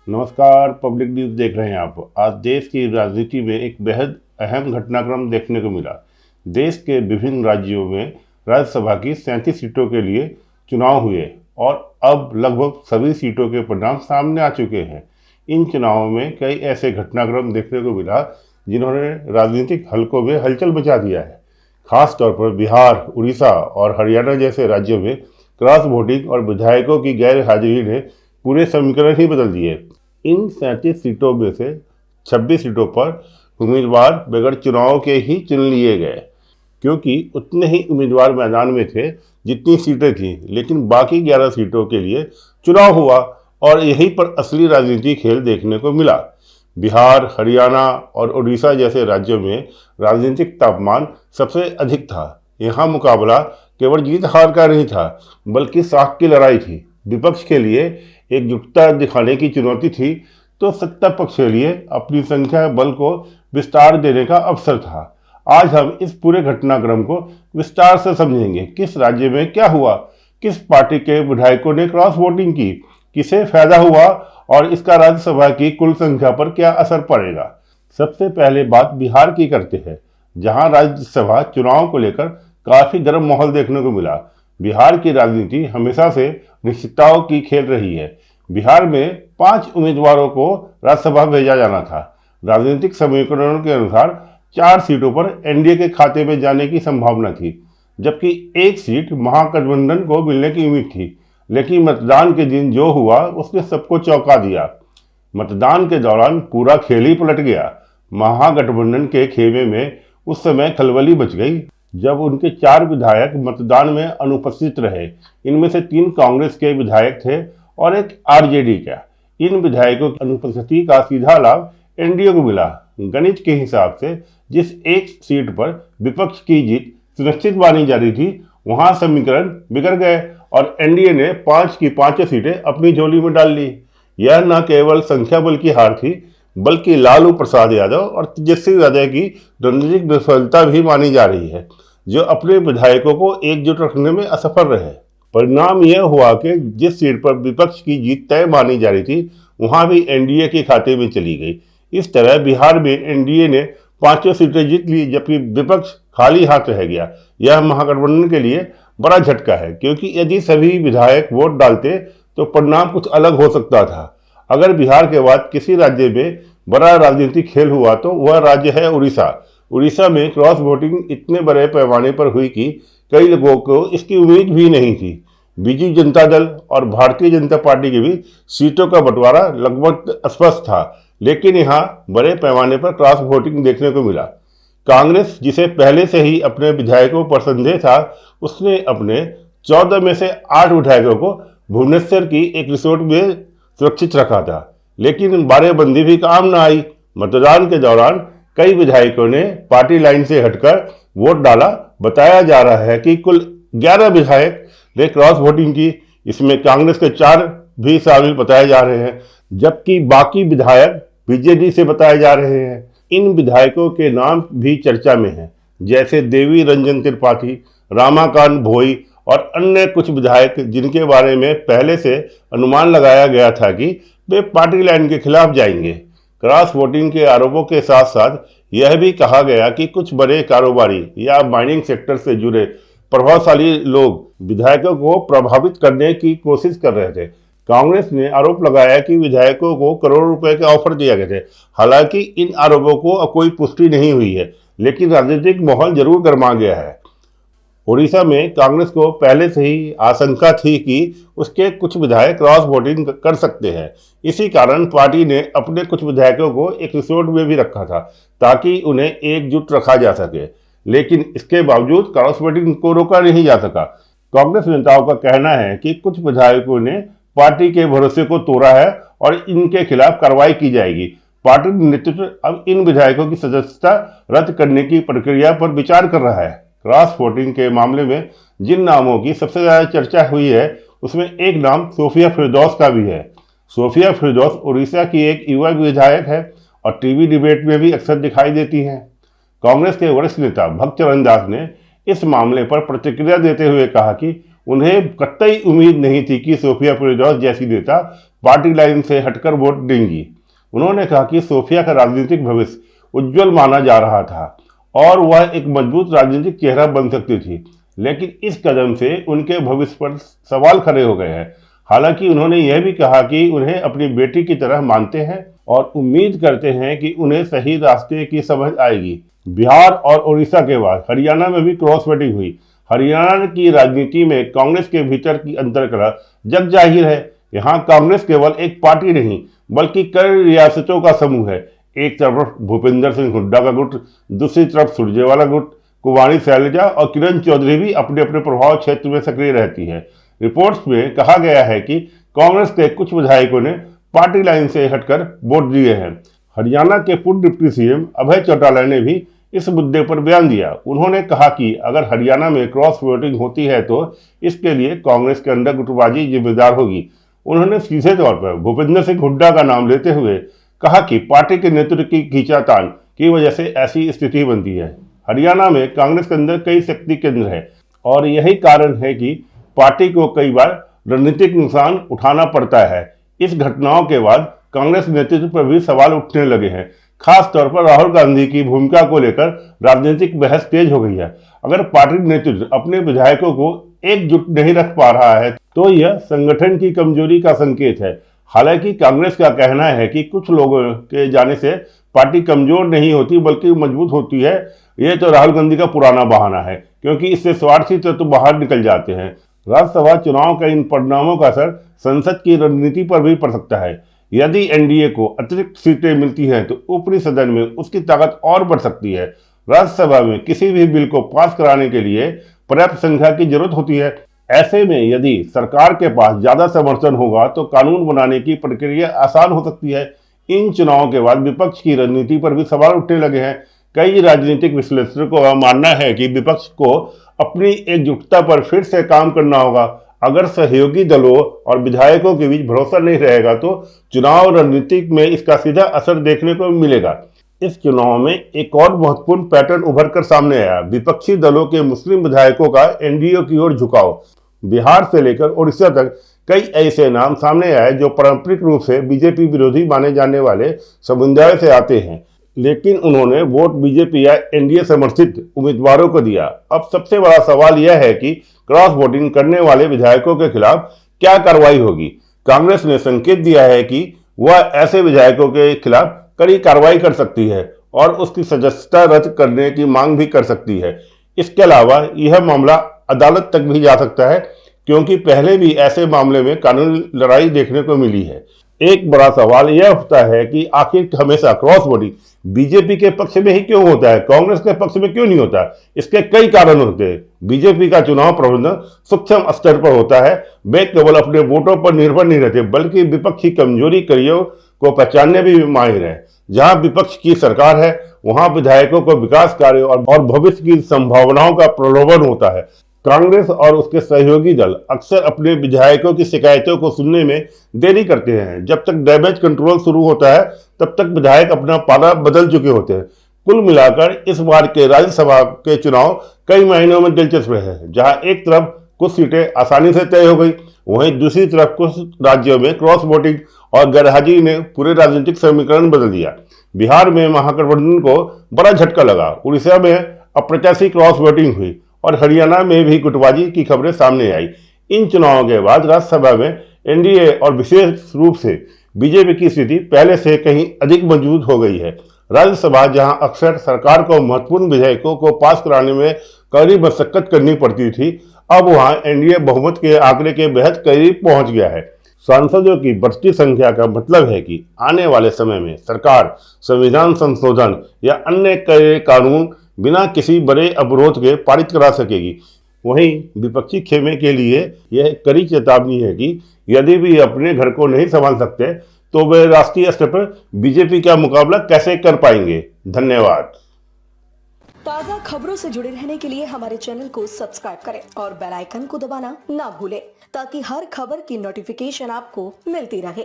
नमस्कार। Public news देख रहे हैं आप। आज देश की राजनीति में एक बेहद अहम घटनाक्रम देखने को मिला। देश के विभिन्न राज्यों में राज्यसभा की 37 सीटों के लिए चुनाव हुए और अब लगभग सभी सीटों के परिणाम सामने आ चुके हैं। इन चुनावों में कई ऐसे घटनाक्रम देखने को मिला जिन्होंने राजनीतिक हलकों में हलचल मचा दिया है। खास तौर पर बिहार, उड़ीसा और हरियाणा जैसे राज्यों में क्रॉस वोटिंग और विधायकों की गैर हाजिरी ने पूरे समीकरण ही बदल दिए। इन 37 सीटों में से 26 सीटों पर उम्मीदवार बगैर चुनाव के ही चुन लिए गए, क्योंकि उतने ही उम्मीदवार मैदान में थे जितनी सीटें थीं। लेकिन बाकी 11 सीटों के लिए चुनाव हुआ और यहीं पर असली राजनीति खेल देखने को मिला। बिहार, हरियाणा और उड़ीसा जैसे राज्यों में राजनीतिक तापमान सबसे अधिक था। यहाँ मुकाबला केवल जीत हार का नहीं था, बल्कि साख की लड़ाई थी। विपक्ष के लिए एकजुटता दिखाने की चुनौती थी, तो सत्ता पक्ष के लिए अपनी संख्या बल को विस्तार देने का अवसर था। आज हम इस पूरे घटनाक्रम को विस्तार से समझेंगे। किस राज्य में क्या हुआ, किस पार्टी के विधायकों ने क्रॉस वोटिंग की, किसे फायदा हुआ और इसका राज्यसभा की कुल संख्या पर क्या असर पड़ेगा। सबसे पहले बात बिहार की करते हैं, जहां राज्यसभा चुनाव को लेकर काफी गर्म माहौल देखने को मिला। बिहार की राजनीति हमेशा से निश्चितताओं की खेल रही है। बिहार में 5 उम्मीदवारों को राज्यसभा भेजा जाना था। राजनीतिक समीकरणों के अनुसार 4 सीटों पर एनडीए के खाते में जाने की संभावना थी, जबकि एक सीट महागठबंधन को मिलने की उम्मीद थी। लेकिन मतदान के दिन जो हुआ उसने सबको चौंका दिया। मतदान के दौरान पूरा खेल ही पलट गया। महागठबंधन के खेमे में उस समय खलबली मच गई जब उनके 4 विधायक मतदान में अनुपस्थित रहे। इनमें से 3 कांग्रेस के विधायक थे और एक आरजेडी का। इन विधायकों की अनुपस्थिति का सीधा लाभ एनडीए को मिला। गणित के हिसाब से जिस एक सीट पर विपक्ष की जीत सुनिश्चित मानी जा रही थी, वहां समीकरण बिगड़ गए और एनडीए ने 5 की 5 सीटें अपनी झोली में डाल ली। यह न केवल संख्या बल की हार थी, बल्कि लालू प्रसाद यादव और तेजस्वी यादव की रणनीतिक विफलता भी मानी जा रही है, जो अपने विधायकों को एकजुट रखने में असफल रहे। परिणाम यह हुआ कि जिस सीट पर विपक्ष की जीत तय मानी जा रही थी, वहां भी एनडीए के खाते में चली गई। इस तरह बिहार में एनडीए ने 5 सीटें जीत ली, जबकि विपक्ष खाली हाथ रह गया। यह महागठबंधन के लिए बड़ा झटका है, क्योंकि यदि सभी विधायक वोट डालते तो परिणाम कुछ अलग हो सकता था। अगर बिहार के बाद किसी राज्य में बड़ा राजनीतिक खेल हुआ तो वह राज्य है उड़ीसा। उड़ीसा में क्रॉस वोटिंग इतने बड़े पैमाने पर हुई कि कई लोगों को इसकी उम्मीद भी नहीं थी। बीजू जनता दल और भारतीय जनता पार्टी के बीच सीटों का बंटवारा लगभग स्पष्ट था, लेकिन यहाँ बड़े पैमाने पर क्रॉस वोटिंग देखने को मिला। कांग्रेस, जिसे पहले से ही अपने विधायकों पर संदेह था, उसने अपने 14 में से 8 विधायकों को भुवनेश्वर की एक रिसोर्ट में सुरक्षित रखा था, लेकिन बारेबंदी भी काम न आई। मतदान के दौरान कई विधायकों ने पार्टी लाइन से हटकर वोट डाला। बताया जा रहा है कि कुल 11 विधायक ने क्रॉस वोटिंग की। इसमें कांग्रेस के 4 भी शामिल बताए जा रहे हैं, जबकि बाकी विधायक बीजेडी से बताए जा रहे हैं। इन विधायकों के नाम भी चर्चा में हैं, जैसे देवी रंजन त्रिपाठी, रामाकांत भोई और अन्य कुछ विधायक, जिनके बारे में पहले से अनुमान लगाया गया था कि वे पार्टी लाइन के खिलाफ जाएंगे। क्रॉस वोटिंग के आरोपों के साथ साथ यह भी कहा गया कि कुछ बड़े कारोबारी या माइनिंग सेक्टर से जुड़े प्रभावशाली लोग विधायकों को प्रभावित करने की कोशिश कर रहे थे। कांग्रेस ने आरोप लगाया कि विधायकों को करोड़ों रुपए के ऑफर दिए गए थे। हालांकि इन आरोपों को अब कोई पुष्टि नहीं हुई है, लेकिन राजनीतिक माहौल जरूर गर्मा गया है। ओडिशा में कांग्रेस को पहले से ही आशंका थी कि उसके कुछ विधायक क्रॉस वोटिंग कर सकते हैं। इसी कारण पार्टी ने अपने कुछ विधायकों को एक रिसोर्ट में भी रखा था, ताकि उन्हें एकजुट रखा जा सके। लेकिन इसके बावजूद क्रॉस वोटिंग को रोका नहीं जा सका। कांग्रेस नेताओं का कहना है कि कुछ विधायकों ने पार्टी के भरोसे को तोड़ा है और इनके खिलाफ कार्रवाई की जाएगी। पार्टी नेतृत्व अब इन विधायकों की सदस्यता रद्द करने की प्रक्रिया पर विचार कर रहा है। क्रॉस वोटिंग के मामले में जिन नामों की सबसे ज्यादा चर्चा हुई है, उसमें एक नाम सोफिया फिरदौस का भी है। सोफिया फिरदौस उड़ीसा की एक युवा विधायक है और टीवी डिबेट में भी अक्सर दिखाई देती हैं। कांग्रेस के वरिष्ठ नेता भक्तचरण दास ने इस मामले पर प्रतिक्रिया देते हुए कहा कि उन्हें कतई उम्मीद नहीं थी कि सोफिया फिरदौस जैसी नेता पार्टी लाइन से हटकर वोट देंगी। उन्होंने कहा कि सोफिया का राजनीतिक भविष्य उज्जवल माना जा रहा था और वह एक मजबूत राजनीतिक चेहरा बन सकती थी, लेकिन इस कदम से उनके भविष्य पर सवाल खड़े हो गए हैं। हालांकि उन्होंने यह भी कहा कि उन्हें अपनी बेटी की तरह मानते हैं और उम्मीद करते हैं कि उन्हें सही रास्ते की समझ आएगी। बिहार और उड़ीसा के बाद हरियाणा में भी क्रॉस वोटिंग हुई। हरियाणा की राजनीति में कांग्रेस के भीतर की अंतर्कलह जग जाहिर है। यहाँ कांग्रेस केवल एक पार्टी नहीं बल्कि कई रियासतों का समूह है। एक तरफ भूपेंद्र सिंह हुड्डा का गुट, दूसरी तरफ सुरजेवाला गुट, कुमारी शैलजा और किरण चौधरी भी अपने अपने प्रभाव क्षेत्र में सक्रिय रहती है। रिपोर्ट्स में कहा गया है कि कांग्रेस के कुछ विधायकों ने पार्टी लाइन से हटकर वोट दिए हैं। हरियाणा के पूर्व डिप्टी सीएम अभय चौटाला ने भी इस मुद्दे पर बयान दिया। उन्होंने कहा कि अगर हरियाणा में क्रॉस वोटिंग होती है तो इसके लिए कांग्रेस के अंदर गुटबाजी जिम्मेदार होगी। उन्होंने सीधे तौर पर भूपेंद्र सिंह हुड्डा का नाम लेते हुए कहा कि पार्टी के नेतृत्व की खींचातान की वजह से ऐसी स्थिति बनती है। हरियाणा में कांग्रेस के अंदर कई शक्ति केंद्र है और यही कारण है कि पार्टी को कई बार रणनीतिक नुकसान उठाना पड़ता है। इस घटनाओं के बाद कांग्रेस नेतृत्व पर भी सवाल उठने लगे हैं। खास तौर पर राहुल गांधी की भूमिका को लेकर राजनीतिक बहस तेज हो गई है। अगर पार्टी नेतृत्व अपने विधायकों को एकजुट नहीं रख पा रहा है तो यह संगठन की कमजोरी का संकेत है। हालांकि कांग्रेस का कहना है कि कुछ लोगों के जाने से पार्टी कमजोर नहीं होती बल्कि मजबूत होती है। यह तो राहुल गांधी का पुराना बहाना है, क्योंकि इससे स्वार्थी तत्व बाहर निकल जाते हैं। राज्यसभा चुनाव के इन परिणामों का असर संसद की रणनीति पर भी पड़ सकता है। यदि एनडीए को अतिरिक्त सीटें मिलती हैं तो ऊपरी सदन में उसकी ताकत और बढ़ सकती है। राज्यसभा में किसी भी बिल को पास कराने के लिए पर्याप्त संख्या की जरूरत होती है। ऐसे में यदि सरकार के पास ज्यादा समर्थन होगा तो कानून बनाने की प्रक्रिया आसान हो सकती है। इन चुनावों के बाद विपक्ष की रणनीति पर भी सवाल उठने लगे हैं। कई राजनीतिक विश्लेषकों का मानना है कि विपक्ष को अपनी एकजुटता पर फिर से काम करना होगा। अगर सहयोगी दलों और विधायकों के बीच भरोसा नहीं रहेगा तो चुनाव रणनीति में इसका सीधा असर देखने को मिलेगा। इस चुनाव में एक और महत्वपूर्ण पैटर्न उभर कर सामने आया। विपक्षी दलों के मुस्लिम विधायकों का एनडीए की ओर झुकाव। बिहार से लेकर उड़ीसा तक कई ऐसे नाम सामने आए जो पारंपरिक रूप से बीजेपी विरोधी माने जाने वाले समुदाय से आते हैं, लेकिन उन्होंने वोट बीजेपी या एनडीए समर्थित उम्मीदवारों को दिया। अब सबसे बड़ा सवाल यह है कि क्रॉस वोटिंग करने वाले विधायकों के खिलाफ क्या कार्रवाई होगी। कांग्रेस ने संकेत दिया है कि वह ऐसे विधायकों के खिलाफ कड़ी कार्रवाई कर सकती है और उसकी सदस्यता रद्द करने की मांग भी कर सकती है। इसके अलावा यह मामला अदालत तक भी जा सकता है, क्योंकि पहले भी ऐसे मामले में कानूनी लड़ाई देखने को मिली है। एक बड़ा सवाल यह उठता है कि आखिर हमेशा क्रॉस वोटिंग बीजेपी के पक्ष में ही क्यों होता है, कांग्रेस के पक्ष में क्यों नहीं होता। इसके कई कारण होते हैं। बीजेपी का चुनाव प्रबंधन सूक्ष्म स्तर पर होता है। वे केवल अपने वोटों पर निर्भर नहीं रहते बल्कि विपक्ष की कमजोरी कड़ियों को पहचानने भी माहिर है। जहां विपक्ष की सरकार है वहां विधायकों को विकास कार्यों और भविष्य की संभावनाओं का प्रलोभन होता है। कांग्रेस और उसके सहयोगी दल अक्सर अपने विधायकों की शिकायतों को सुनने में देरी करते हैं। जब तक डैमेज कंट्रोल शुरू होता है तब तक विधायक अपना पाला बदल चुके होते हैं। कुल मिलाकर इस बार के राज्यसभा के चुनाव कई महीनों में दिलचस्प रहे, जहां एक तरफ कुछ सीटें आसानी से तय हो गई, वहीं दूसरी तरफ कुछ राज्यों में क्रॉस वोटिंग और गैरहाजिरी ने पूरे राजनीतिक समीकरण बदल दिया। बिहार में महागठबंधन को बड़ा झटका लगा, उड़ीसा में अप्रत्याशित क्रॉस वोटिंग हुई और हरियाणा में भी गुटबाजी की खबरें सामने आई। इन चुनावों के बाद राज्यसभा में एनडीए और विशेष रूप से बीजेपी की स्थिति पहले से कहीं अधिक मजबूत हो गई है। राज्यसभा जहां अक्सर सरकार को महत्वपूर्ण विधेयकों को पास कराने में कड़ी मशक्कत करनी पड़ती थी, अब वहां एनडीए बहुमत के आंकड़े के बेहद करीब पहुंच गया है। सांसदों की बढ़ती संख्या का मतलब है कि आने वाले समय में सरकार संविधान संशोधन या अन्य कई कानून बिना किसी बड़े अवरोध के पारित करा सकेगी। वहीं विपक्षी खेमे के लिए यह कड़ी चेतावनी है कि यदि भी अपने घर को नहीं संभाल सकते तो वे राष्ट्रीय स्तर पर बीजेपी का मुकाबला कैसे कर पाएंगे। धन्यवाद। ताज़ा खबरों से जुड़े रहने के लिए हमारे चैनल को सब्सक्राइब करें और बेल आइकन को दबाना ना भूलें, ताकि हर खबर की नोटिफिकेशन आपको मिलती रहे।